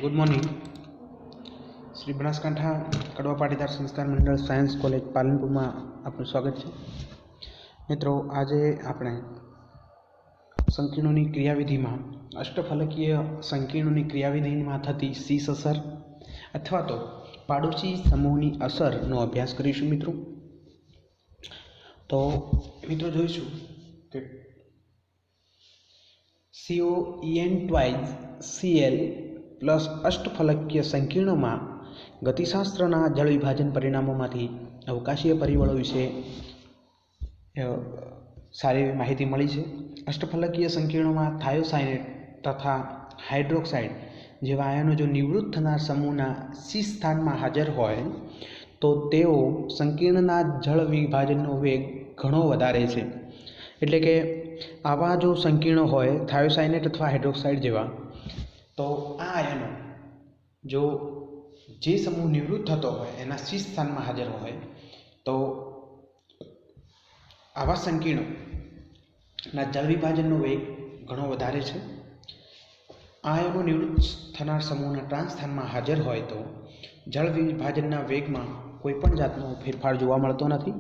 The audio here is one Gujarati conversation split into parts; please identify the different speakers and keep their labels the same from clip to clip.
Speaker 1: Good morning. શ્રી બનાસકાંઠા કડવા પાટીદાર સંસ્કાર મંડળ સાયન્સ કોલેજ પાલનપુરમાં આપનું સ્વાગત છે. મિત્રો, આજે આપણે સંકીર્ણોની ક્રિયાવિધિમાં અષ્ટફલકીય સંકીર્ણોની ક્રિયાવિધિમાં થતી શીશ અસર અથવા તો પાડોશી સમૂહની અસરનો અભ્યાસ કરીશું. મિત્રો જોઈશું કે COEN ટ્વાઇઝ Cl પ્લસ અષ્ટફલકીય સંકીર્ણોમાં ગતિશાસ્ત્રના જળ વિભાજન પરિણામોમાંથી અવકાશીય પરિબળો વિશે સારી માહિતી મળી છે. અષ્ટફલકીય સંકીર્ણોમાં થાયોસાયનેટ તથા હાઇડ્રોક્સાઇડ જેવા આયનો જો નિવૃત્ત થનાર સમૂહના C સ્થાનમાં હાજર હોય તો તેઓ સંકીર્ણના જળ વિભાજનનો વેગ ઘણો વધારે છે. એટલે કે આવા જો સંકીર્ણો હોય થાયોસાયનેટ અથવા હાઇડ્રોક્સાઇડ જેવા, તો આ આયનો જો જે સમૂહ નિવૃત્ત થતો હોય એના C સ્થાનમાં હાજર હોય તો આવા સંકીર્ણોના જળ વિભાજનનો વેગ ઘણો વધારે છે. આયનો નિવૃત્ત થનાર સમૂહના ટ્રાન્સ સ્થાનમાં હાજર હોય તો જળ વિભાજનના વેગમાં કોઈ પણ જાતનો ફેરફાર જોવા મળતો નથી.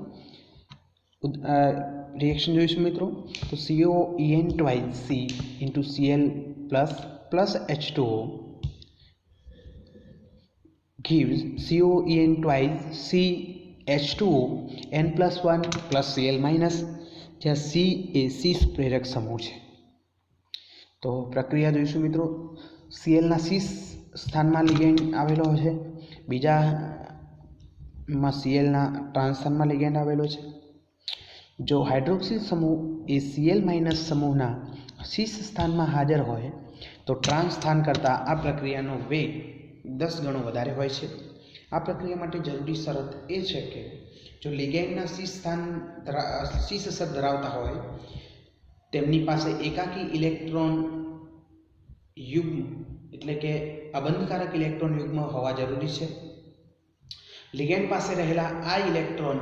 Speaker 1: રિએક્શન જોઈશું મિત્રો. તો COEN twice C into Cl plus H2O gives COEN twice CH2O n+1 plus Cl minus, જ્યાં C એ સીસ પ્રેરક સમૂહ છે. તો પ્રક્રિયા જોઈશું મિત્રો. Clના સીસ સ્થાનમાં લિગેન્ડ આવેલો છે, બીજામાં Clના ટ્રાન્સ સ્થાનમાં લિગેન્ડ આવેલો છે. જો હાઇડ્રોક્સિલ સમૂહ એ Cl માઇનસ સમૂહના સીસ સ્થાનમાં હાજર હોય તો ટ્રાન્સ સ્થાન કરતાં આ પ્રક્રિયાનો વેગ 10 ગણો વધારે હોય છે. આ પ્રક્રિયા માટે જરૂરી શરત એ છે કે જો લિગેન્ડના સીસ અસર ધરાવતા હોય તેમની પાસે એકાકી ઇલેક્ટ્રોન યુગ્મ એટલે કે અબંધકારક ઇલેક્ટ્રોન યુગ્મ હોવા જરૂરી છે. લિગેન્ડ પાસે રહેલા આ ઇલેક્ટ્રોન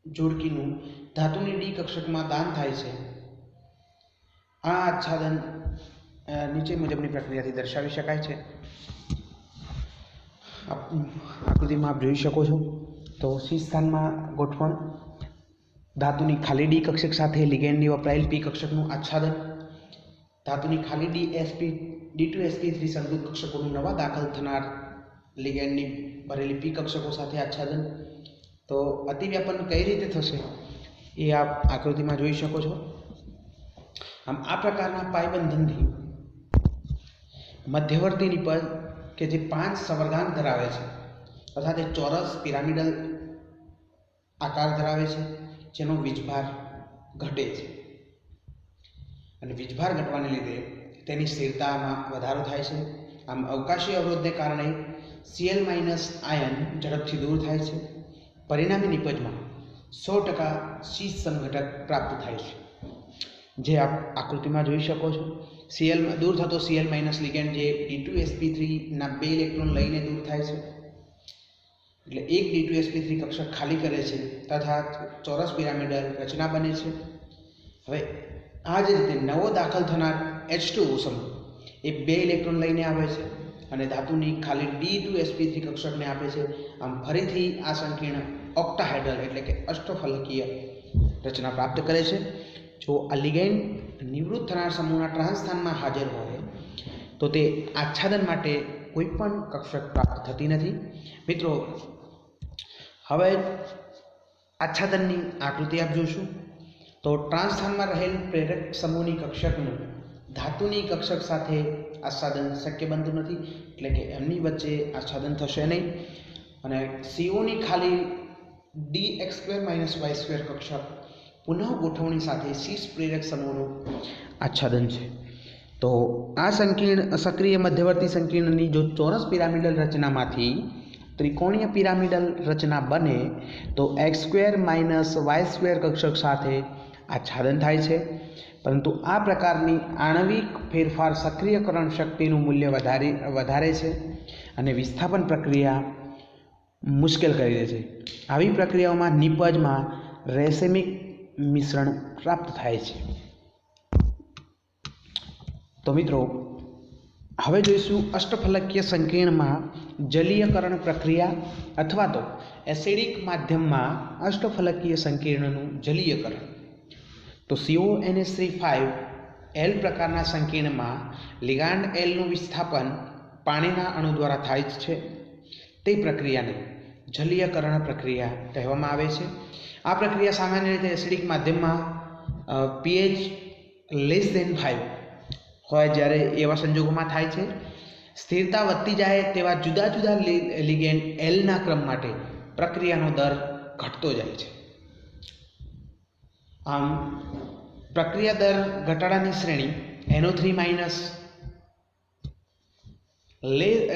Speaker 1: જોડકીનું ધાતુની ડી કક્ષકમાં દાન થાય છે. આ આચ્છાદન નીચે મુજબની પ્રક્રિયાથી દર્શાવી શકાય છે. આકૃતિમાં આપ જોઈ શકો છો. તો સી સ્થાનમાં ગોઠવણ, ધાતુની ખાલી ડી કક્ષક સાથે લિગેન્ડની વપરાયેલ પી કક્ષકનું આચ્છાદન, ધાતુની ખાલી D2sp3 સંયુક્ત કક્ષકોનું નવા દાખલ થનાર લિગેન્ડની ભરેલી પી કક્ષકો સાથે આચ્છાદન. તો અતિવ્યાપન કઈ રીતે થશે એ આપ આકૃતિમાં જોઈ શકો છો. આમ આ પ્રકારના પાયબંધનથી મધ્યવર્તી નિપજ કે જે 5 સંવર્ગાંક ધરાવે છે તથા તે ચોરસ પિરામિડલ આકાર ધરાવે છે, જેનો વીજભાર ઘટે છે અને વીજભાર ઘટવાને લીધે તેની સ્થિરતામાં વધારો થાય છે. આમ અવકાશી અવરોધને કારણે Cl માઇનસ આયન ઝડપથી દૂર થાય છે. પરિણામી નિપજમાં 100% શીશ સંઘટક પ્રાપ્ત થાય છે, જે આપ આકૃતિમાં જોઈ શકો છો. Cl દૂર થતો Cl માઇનસ લિગેન્ડ જે D2sp3 ના 2 ઇલેક્ટ્રોન લઈને દૂર થાય છે, એટલે એક D2sp3 કક્ષક ખાલી કરે છે તથા ચોરસ પિરામિડલ રચના બને છે. હવે આ જ રીતે નવો દાખલ થનાર H2O સમૂહ એ 2 ઇલેક્ટ્રોન લઈને આવે છે અને ધાતુની ખાલી D2sp3 કક્ષકને આપે છે. આમ ફરીથી આ સંકીર્ણ ઓક્ટાહેડ્રલ એટલે કે અષ્ટફલકીય રચના પ્રાપ્ત કરે છે. જો આ લિગેન્ડ નિવૃત્ત થનાર સમૂહના ટ્રાન્સ સ્થાનમાં હાજર હોય તો તે આચ્છાદન માટે કોઈ પણ કક્ષક પ્રાપ્ત થતી નથી. મિત્રો, હવે આચ્છાદનની આકૃતિ આપ જોશું. તો ટ્રાન્સ સ્થાનમાં રહેલ પ્રેરક સમૂહની કક્ષકનું ધાતુની કક્ષક સાથે આચ્છાદન શક્ય બનતું નથી, એટલે કે એમની વચ્ચે આચ્છાદન થશે નહીં. અને COની ખાલી dx² - y² કક્ષક પુનઃ ગોઠવણી સાથે શીશ પ્રેરક સમૂહનું આચ્છાદન છે. તો આ સક્રિય મધ્યવર્તી સંકીર્ણની જો ચોરસ પિરામિડલ રચનામાંથી ત્રિકોણીય પિરામિડલ રચના બને તો x² - y² કક્ષક સાથે આચ્છાદન થાય છે. પરંતુ આ પ્રકારની આણવિક ફેરફાર સક્રિયકરણ શક્તિનું મૂલ્ય વધારે છે અને વિસ્થાપન પ્રક્રિયા મુશ્કેલ કરી દે છે. આવી પ્રક્રિયાઓમાં નિપજમાં રેસેમિક મિશ્રણ પ્રાપ્ત થાય છે. તો મિત્રો, હવે જોઈશું અષ્ટફલકીય સંકીર્ણમાં જલીયકરણ પ્રક્રિયા અથવા તો એસિડિક માધ્યમમાં અષ્ટફલકીય સંકીર્ણનું જલીયકરણ. તો CONH3 L પ્રકારના સંકીર્ણમાં લિગાન્ડ Lનું વિસ્થાપન પાણીના અણુ દ્વારા થાય છે. તે પ્રક્રિયાને જલીયકરણ પ્રક્રિયા કહેવામાં આવે છે. આ પ્રક્રિયા સામાન્ય રીતે એસિડિક માધ્યમમાં pH <5 હોય જ્યારે એવા સંજોગોમાં થાય છે. સ્થિરતા વધતી જાય તેવા જુદા જુદા લિગેન્ડ Lના ક્રમ માટે પ્રક્રિયાનો દર ઘટતો જાય છે. આમ પ્રક્રિયા દર ઘટાડાની શ્રેણી NO3-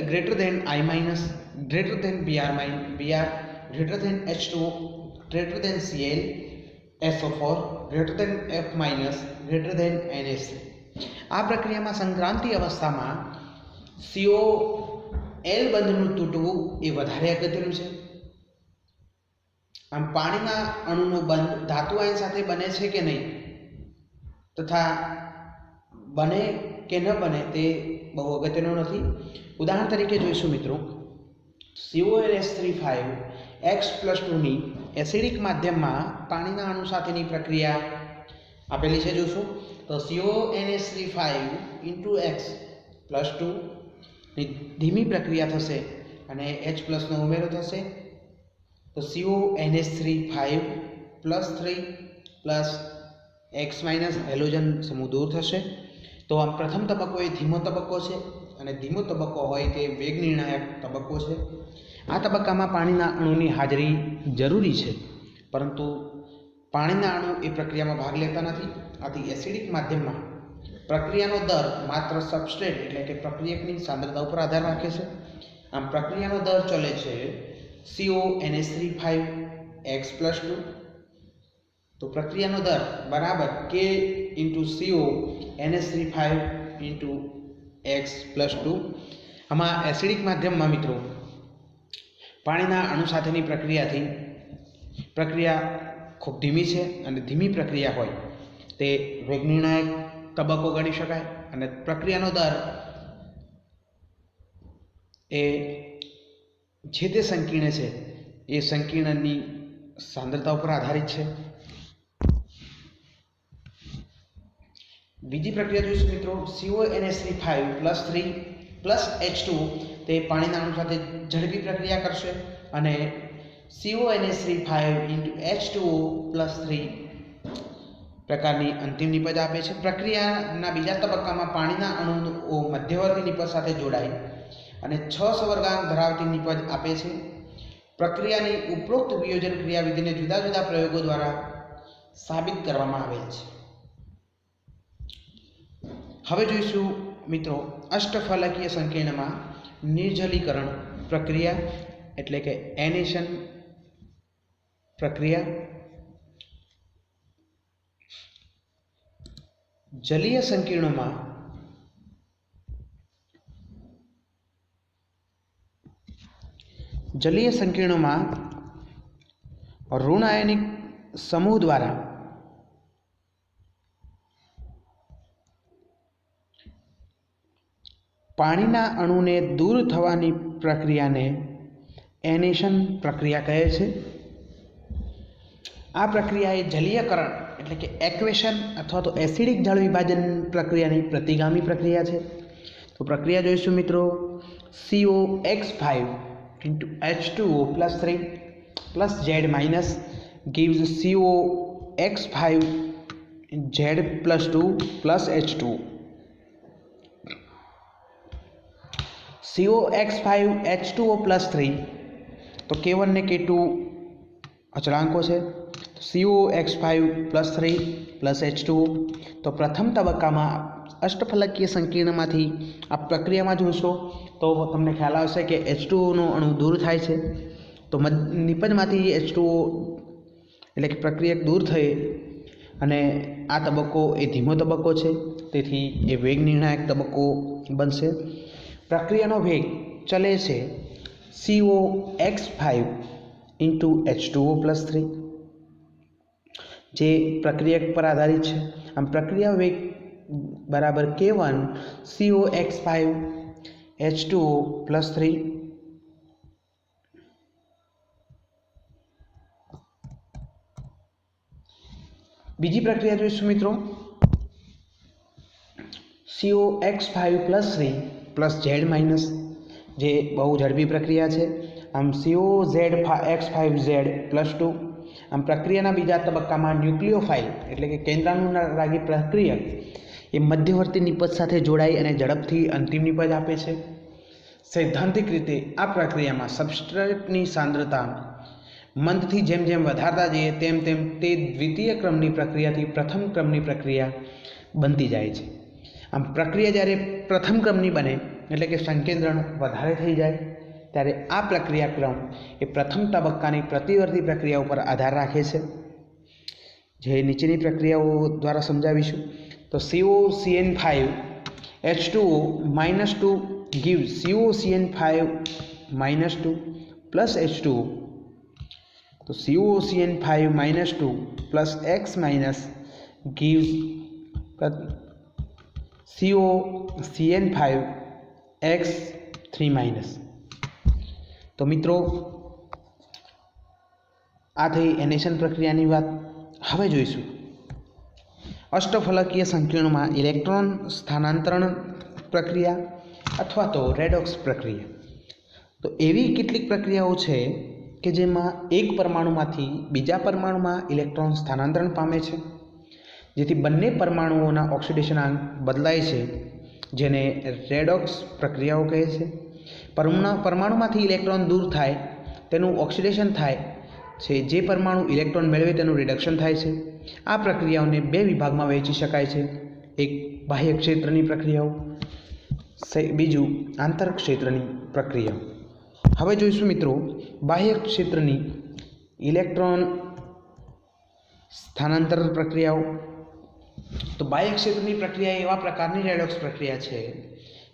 Speaker 1: greater than I-, greater than Br, greater than H2O, greater than Cl, SO4, greater than F-, greater than NH3. આ પ્રક્રિયામાં સંક્રાંતિ અવસ્થામાં COL બંધનું તૂટવું એ વધારે અગત્યનું છે. આમ પાણીના અણુનું બંધ ધાતુ આયન સાથે બને છે કે નહીં તથા બને કે ન બને તે બહુ અગત્યનું નથી. ઉદાહરણ તરીકે જોઈશું મિત્રો, CONH3 X+2ની એસિડિક માધ્યમમાં પાણીના અણુ સાથેની પ્રક્રિયા આપેલી છે. જોઈશું તો CONH3 X+2 ની ધીમી પ્રક્રિયા થશે અને H+ નો ઉમેરો થશે. તો CONH3 +3 X- હેલોજન સમૂહ દૂર થશે. તો આમ પ્રથમ તબક્કો એ ધીમો તબક્કો છે અને ધીમો તબક્કો હોય તે વેગ નિર્ણાયક તબક્કો છે. આ તબક્કામાં પાણીના અણુની હાજરી જરૂરી છે, પરંતુ પાણીના અણુ એ પ્રક્રિયામાં ભાગ લેતા નથી. આથી એસિડિક માધ્યમમાં પ્રક્રિયાનો દર માત્ર સબસ્ટ્રેટ એટલે કે પ્રક્રિયકની સાંદ્રતા ઉપર આધાર રાખે છે. આમ પ્રક્રિયાનો દર ચલે છે CONH3 X+2. તો પ્રક્રિયાનો દર બરાબર K × CONH3 × X+2. આમાં એસિડિક માધ્યમમાં મિત્રો પાણીના અણુ સાથેની પ્રક્રિયા ખૂબ ધીમી છે અને ધીમી પ્રક્રિયા હોય તે વેગ નિર્ણાયક તબક્કો ગણી શકાય અને પ્રક્રિયાનો દર એ જે તે સંકીર્ણ છે એ સંકીર્ણની સાંદ્રતા ઉપર આધારિત છે. બીજી પ્રક્રિયા જોઈશું મિત્રો, CONH3 +3 H2 તે પાણીના અણુ સાથે ઝડપી પ્રક્રિયા કરશે અને CONH3 × H2O +3 પ્રકારની અંતિમ નિપજ આપે છે. પ્રક્રિયાના બીજા તબક્કામાં પાણીના અણુઓ મધ્યવર્તી નિપજ સાથે જોડાય અને 6 સવર્ગાંક ધરાવતી નિપજ આપે છે. પ્રક્રિયાની ઉપરોક્ત વિયોજન ક્રિયાવિધિને જુદા જુદા પ્રયોગો દ્વારા સાબિત કરવામાં આવેલ છે. હવે જોઈશું મિત્રો અષ્ટફલકીય સંકીર્ણમાં નિર્જલીકરણ પ્રક્રિયા એટલે કે એનેશન પ્રક્રિયા. જલીય સંકીર્ણોમાં ઋણ આયનિક સમૂહ દ્વારા પાણીના અણુને દૂર થવાની પ્રક્રિયાને એનેશન પ્રક્રિયા કહે છે. આ પ્રક્રિયા એ જલીયકરણ એટલે કે એક્વેશન અથવા તો એસિડિક જળ વિભાજન પ્રક્રિયાની પ્રતિગામી પ્રક્રિયા છે. તો પ્રક્રિયા જોઈશું મિત્રો, COX5 × H2O +3 + Z- gives COX5 Z+2 + H2O. COX5 H2O +3 તો K1 ને K2 અચળાંકો છે. COX5 +3 + H2O. તો પ્રથમ તબક્કામાં અષ્ટફલકીય સંકીર્ણમાંથી આ પ્રક્રિયામાં જોશો તો તમને ખ્યાલ આવશે કે H2Oનો અણુ દૂર થાય છે. તો નિપજમાંથી H2O એટલે કે પ્રક્રિયક દૂર થઈ અને આ તબક્કો એ ધીમો તબક્કો છે, તેથી એ વેગ નિર્ણાયક તબક્કો બનશે. પ્રક્રિયાનો વેગ ચલે છે COX5 × H2O +3 જે પ્રક્રિયક પર આધારિત છે. આમ પ્રક્રિયા વેગ બરાબર K1 COX5H2O +3. બીજી પ્રક્રિયા જોઈશું મિત્રો, COX5+3 +Z-, જે બહુ ઝડપી પ્રક્રિયા છે. આમ COZX5Z+2. આમ પ્રક્રિયાના બીજા તબક્કામાં ન્યુક્લિયોફાઇલ એટલે કે કેન્દ્રાનુરાગી પ્રક્રિયક એ મધ્યવર્તી નિપજ સાથે જોડાઈ અને ઝડપથી અંતિમ નિપજ આપે છે. સૈદ્ધાંતિક રીતે આ પ્રક્રિયામાં સબસ્ટ્રેટની સાંદ્રતા મંદથી જેમ જેમ વધારતા જઈએ તેમ તેમ તે દ્વિતીય ક્રમની પ્રક્રિયાથી પ્રથમ ક્રમની પ્રક્રિયા બનતી જાય છે. આમ પ્રક્રિયા જ્યારે પ્રથમ ક્રમની બને એટલે કે સંકેન્દ્રણ વધારે થઈ જાય ત્યારે આ પ્રક્રિયાક્રમ એ પ્રથમ તબક્કાની પ્રતિવર્તી પ્રક્રિયા ઉપર આધાર રાખે છે, જે નીચેની પ્રક્રિયાઓ દ્વારા સમજાવીશું. તો COCN5H2O -2 gives COCN5 -2 H2O. તો COCN5 -2 X gives COCN5X3-. તો મિત્રો આ થઈ એનેશન પ્રક્રિયાની વાત. હવે જોઈશું અષ્ટફલકીય સંકીર્ણમાં ઇલેક્ટ્રોન સ્થાનાંતરણ પ્રક્રિયા અથવા તો રેડોક્સ પ્રક્રિયા. તો એવી કેટલીક પ્રક્રિયાઓ છે કે જેમાં એક પરમાણુમાંથી બીજા પરમાણુમાં ઇલેક્ટ્રોન સ્થાનાંતરણ પામે છે, જેથી બંને પરમાણુઓના ઓક્સિડેશનાંક બદલાય છે, જેને રેડોક્સ પ્રક્રિયાઓ કહે છે. પરમાણુમાંથી ઇલેક્ટ્રોન દૂર થાય તેનું ઓક્સિડેશન થાય છે, જે પરમાણુ ઇલેક્ટ્રોન મેળવે તેનું રિડક્શન થાય છે. આ પ્રક્રિયાઓને બે વિભાગમાં વહેંચી શકાય છે, એક બાહ્ય ક્ષેત્રની પ્રક્રિયાઓ, બીજું આંતર ક્ષેત્રની પ્રક્રિયાઓ. હવે જોઈશું મિત્રો બાહ્ય ક્ષેત્રની ઇલેક્ટ્રોન સ્થાનાંતર પ્રક્રિયાઓ. તો બાહ્ય ક્ષેત્રની પ્રક્રિયા એવા પ્રકારની રેડોક્સ પ્રક્રિયા છે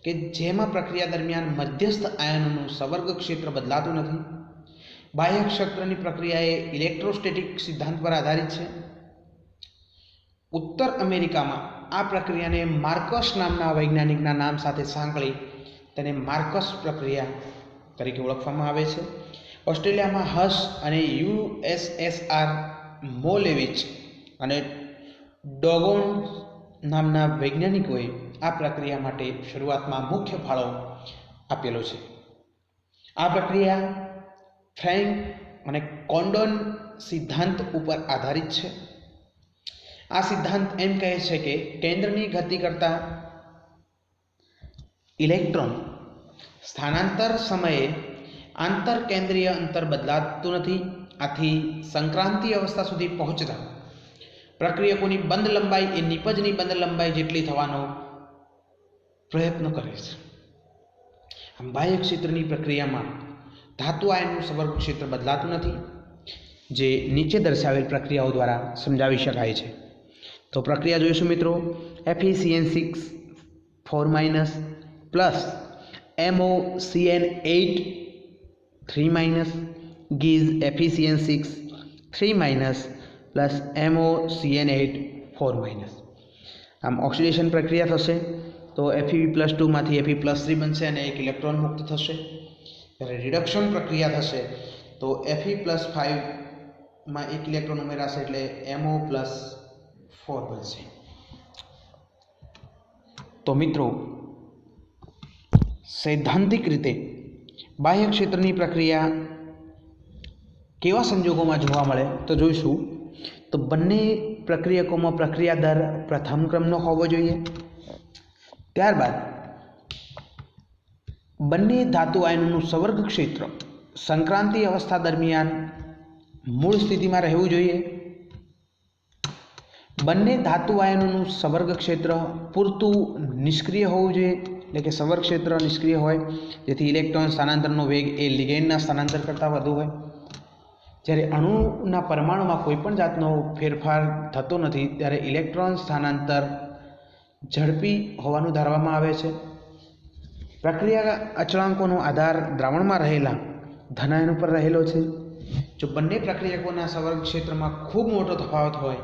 Speaker 1: કે જેમાં પ્રક્રિયા દરમિયાન મધ્યસ્થ આયનોનું સવર્ગ ક્ષેત્ર બદલાતું નથી. બાહ્ય ક્ષેત્રની પ્રક્રિયા એ ઇલેક્ટ્રોસ્ટેટિક સિદ્ધાંત પર આધારિત છે. ઉત્તર અમેરિકામાં આ પ્રક્રિયાને માર્કસ નામના વૈજ્ઞાનિકના નામ સાથે સાંકળી તેને માર્કસ પ્રક્રિયા તરીકે ઓળખવામાં આવે છે. ઓસ્ટ્રેલિયામાં હસ અને USSR મોલેવિચ અને ડોગોન નામના વૈજ્ઞાનિકોએ આ પ્રક્રિયા માટે શરૂઆતમાં મુખ્ય ફાળો આપેલો છે. આ પ્રક્રિયા ફ્રેન્ક અને કોન્ડોન સિદ્ધાંત ઉપર આધારિત છે. આ સિદ્ધાંત એમ કહે છે કે કેન્દ્રની ગતિ કરતા ઇલેક્ટ્રોન સ્થાનાંતર સમયે આંતરકેન્દ્રીય અંતર બદલાતું નથી. આથી સંક્રાંતિ અવસ્થા સુધી પહોંચતા પ્રક્રિયકોની બંધ લંબાઈ એ નિપજની બંધ લંબાઈ જેટલી થવાનો પ્રયત્ન કરે છે. આમ બાહ્ય ક્ષેત્રની પ્રક્રિયામાં ધાતુ આયનનું સવર્ગ ક્ષેત્ર બદલાતું નથી, જે નીચે દર્શાવેલ પ્રક્રિયાઓ દ્વારા સમજાવી શકાય છે. તો પ્રક્રિયા જોઈશું મિત્રો. FeCN6 4- MoCN8 3- gives FeCN6 3- MoCN8 4-. આમ ઓક્સિડેશન પ્રક્રિયા થશે તો Fe+2 માંથી Fe+3 બનશે અને એક ઇલેક્ટ્રોન મુક્ત થશે. જ્યારે રિડક્શન પ્રક્રિયા થશે તો Fe+5 માં એક ઇલેક્ટ્રોન ઉમેરાશે એટલે MO+4 બનશે. તો મિત્રો સૈદ્ધાંતિક રીતે બાહ્ય ક્ષેત્રની પ્રક્રિયા કેવા સંજોગોમાં જોવા મળે તો જોઈશું. તો બંને પ્રક્રિયકોમાં પ્રક્રિયા દર પ્રથમ ક્રમનો હોવો જોઈએ. ત્યારબાદ બંને ધાતુ આયનોનું સવર્ગ ક્ષેત્ર સંક્રાંતિ અવસ્થા દરમિયાન મૂળ સ્થિતિમાં રહેવું જોઈએ. બંને ધાતુ આયનોનું સવર્ગ ક્ષેત્ર પૂરતું નિષ્ક્રિય હોવું જોઈએ, એટલે કે સવર્ગ ક્ષેત્ર નિષ્ક્રિય હોય જેથી ઇલેક્ટ્રોન સ્થાનાંતરનો વેગ એ લિગેન્ડના સ્થાનાંતર કરતાં વધુ હોય. જ્યારે અણુના પરમાણુમાં કોઈ પણ જાતનો ફેરફાર થતો નથી ત્યારે ઇલેક્ટ્રોન સ્થાનાંતર ઝડપી હોવાનું ધારવામાં આવે છે. પ્રક્રિયા અચળાંકોનો આધાર દ્રાવણમાં રહેલા ધનાયન ઉપર રહેલો છે. જો બંને પ્રક્રિયકોના સવર્ગ ક્ષેત્રમાં ખૂબ મોટો તફાવત હોય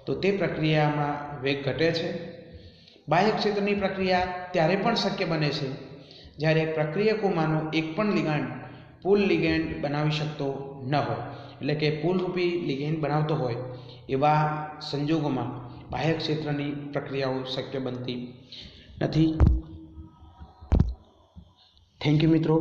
Speaker 1: તો તે પ્રક્રિયામાં વેગ ઘટે છે. બાહ્ય ક્ષેત્રની પ્રક્રિયા ત્યારે પણ શક્ય બને છે જ્યારે પ્રક્રિયકોમાંનો એક પણ લિગાન્ડ પુલ લિગેન્ડ બનાવી શકતો ન હોય, એટલે કે પુલરૂપી લિગેન્ડ બનાવતો હોય એવા સંજોગોમાં બાહ્ય ક્ષેત્રની પ્રક્રિયાઓ શક્ય બનતી નથી. થેન્ક યુ મિત્રો.